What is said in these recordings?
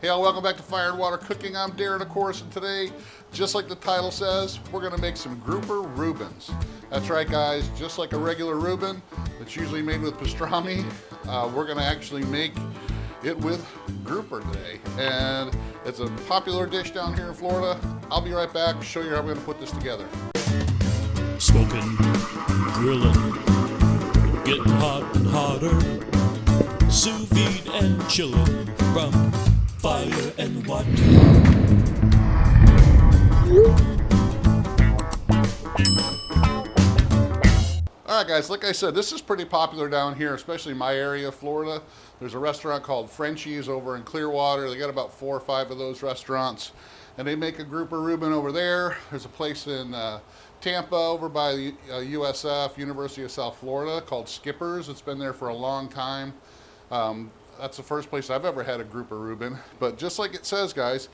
Hey all, welcome back to Fire and Water Cooking. I'm Darren, of course, and today, just like the title says, we're gonna make some Grouper Reubens. That's right guys, just like a regular Reuben that's usually made with pastrami, we're gonna actually make it with grouper today. And it's a popular dish down here in Florida. I'll be right back, show you how we're gonna put this together. Smoking, grilling, getting hot and hotter, sous vide and chilling from fire and water. Alright guys, like I said, this is pretty popular down here, especially in my area of Florida. There's a restaurant called Frenchy's over in Clearwater. They got about 4 or 5 of those restaurants. And they make a Grouper Reuben over there. There's a place in Tampa over by the USF, University of South Florida, called Skipper's. It's been there for a long time. That's the first place I've ever had a Grouper Reuben. But just like it says, guys,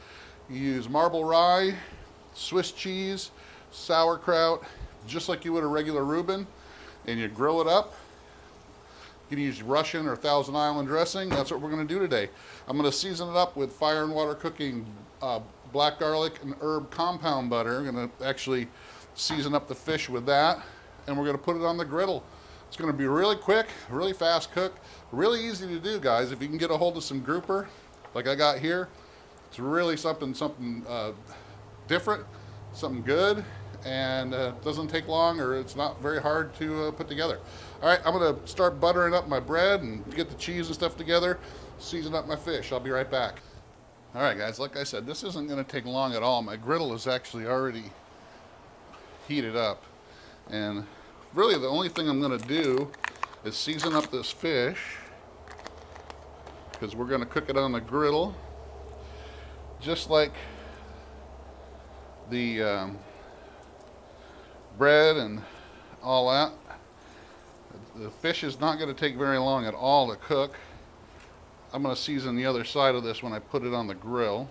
you use marble rye, Swiss cheese, sauerkraut, just like you would a regular Reuben, and you grill it up. You can use Russian or Thousand Island dressing. That's what we're going to do today. I'm going to season it up with Fire and Water Cooking black garlic and herb compound butter. I'm going to actually season up the fish with that, and we're going to put it on the griddle. It's going to be really quick, really fast cook, really easy to do, guys. If you can get a hold of some grouper, like I got here, it's really something different, something good, and doesn't take long, or it's not very hard to put together. All right, I'm going to start buttering up my bread and get the cheese and stuff together, season up my fish. I'll be right back. All right, guys, like I said, this isn't going to take long at all. My griddle is actually already heated up, and really the only thing I'm going to do is season up this fish, because we're going to cook it on the griddle just like the bread and all that. The fish is not going to take very long at all to cook. I'm going to season the other side of this when I put it on the grill.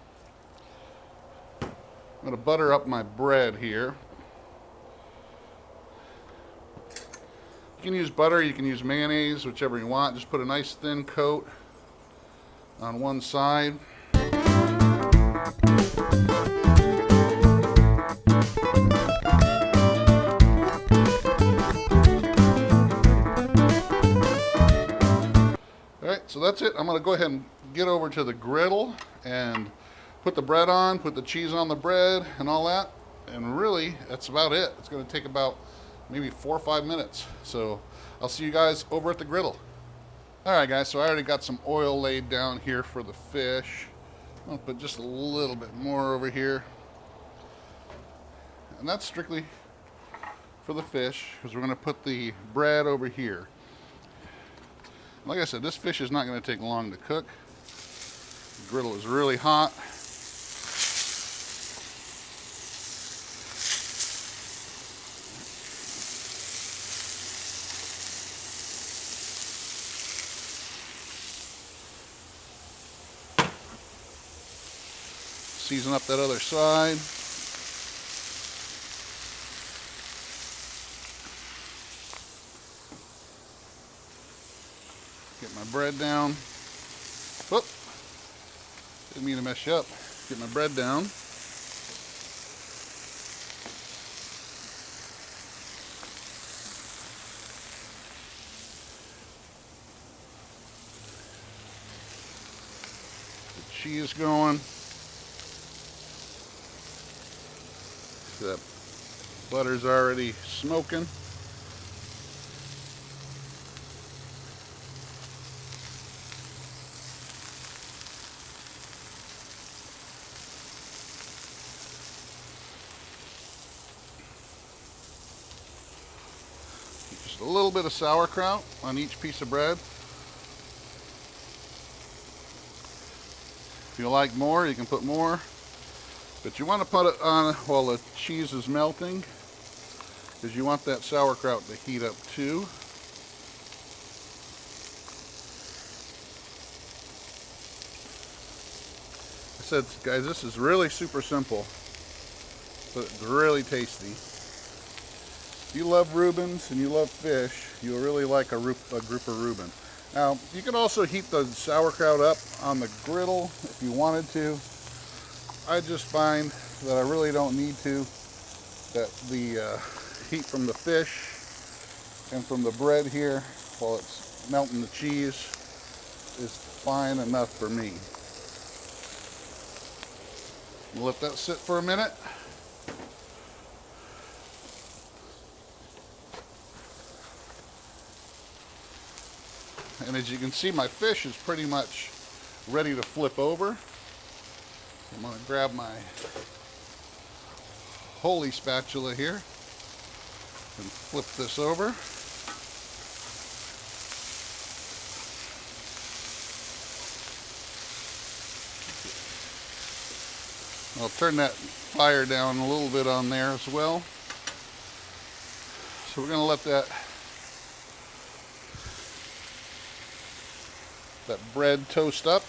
I'm going to butter up my bread here. You can use butter, you can use mayonnaise, whichever you want. Just put a nice thin coat on one side. Alright, so that's it. I'm going to go ahead and get over to the griddle and put the bread on, put the cheese on the bread and all that. And really, that's about it. It's going to take about maybe 4 or 5 minutes. So I'll see you guys over at the griddle. Alright guys, so I already got some oil laid down here for the fish. I'll put just a little bit more over here. And that's strictly for the fish, because we're going to put the bread over here. Like I said, this fish is not going to take long to cook. The griddle is really hot. Season up that other side. Get my bread down. Whoop. Didn't mean to mess you up. Get my bread down. The cheese going. That butter's already smoking. Just a little bit of sauerkraut on each piece of bread. If you like more, you can put more. But you want to put it on while the cheese is melting, because you want that sauerkraut to heat up too. I said, guys, this is really super simple, but it's really tasty. If you love Reubens and you love fish, you'll really like a Grouper Reuben. Now, you can also heat the sauerkraut up on the griddle if you wanted to. I just find that I really don't need to, that the heat from the fish and from the bread here while it's melting the cheese is fine enough for me. We'll let that sit for a minute. And as you can see, my fish is pretty much ready to flip over. I'm going to grab my holy spatula here and flip this over. I'll turn that fire down a little bit on there as well. So we're going to let that bread toast up,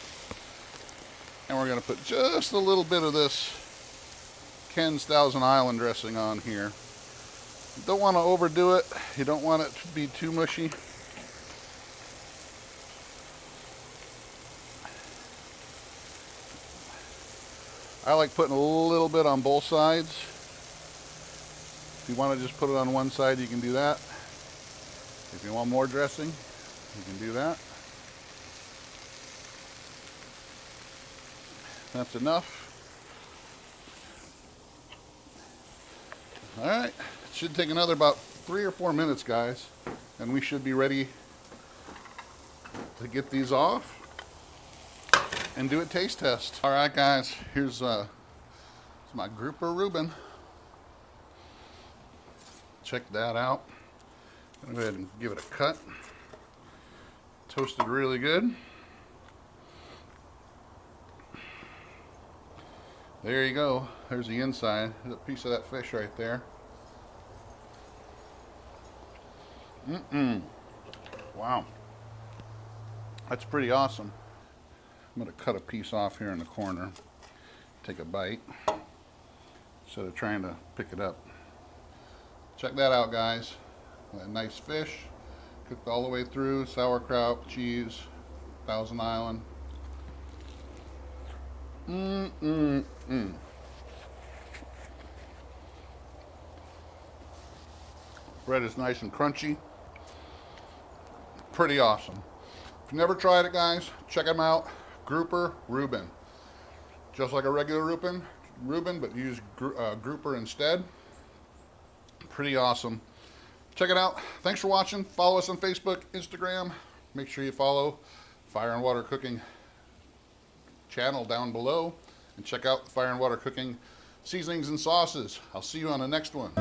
and we're going to put just a little bit of this Ken's Thousand Island dressing on here. You don't want to overdo it. You don't want it to be too mushy. I like putting a little bit on both sides. If you want to just put it on one side, you can do that. If you want more dressing, you can do that. That's enough. All right, it should take another about 3 or 4 minutes, guys, and we should be ready to get these off and do a taste test. All right, guys, here's my Grouper Reuben. Check that out. I'm gonna go ahead and give it a cut. Toasted really good. There you go. There's the inside. There's a piece of that fish right there. Wow. That's pretty awesome. I'm going to cut a piece off here in the corner. Take a bite instead of trying to pick it up. Check that out, guys. That nice fish. Cooked all the way through. Sauerkraut, cheese, Thousand Island. Bread is nice and crunchy. Pretty awesome. If you've never tried it, guys, check them out. Grouper Reuben. Just like a regular Reuben, but use grouper instead. Pretty awesome. Check it out. Thanks for watching. Follow us on Facebook, Instagram. Make sure you follow Fire and Water Cooking channel down below, and check out the Fire and Water Cooking seasonings and sauces. I'll see you on the next one.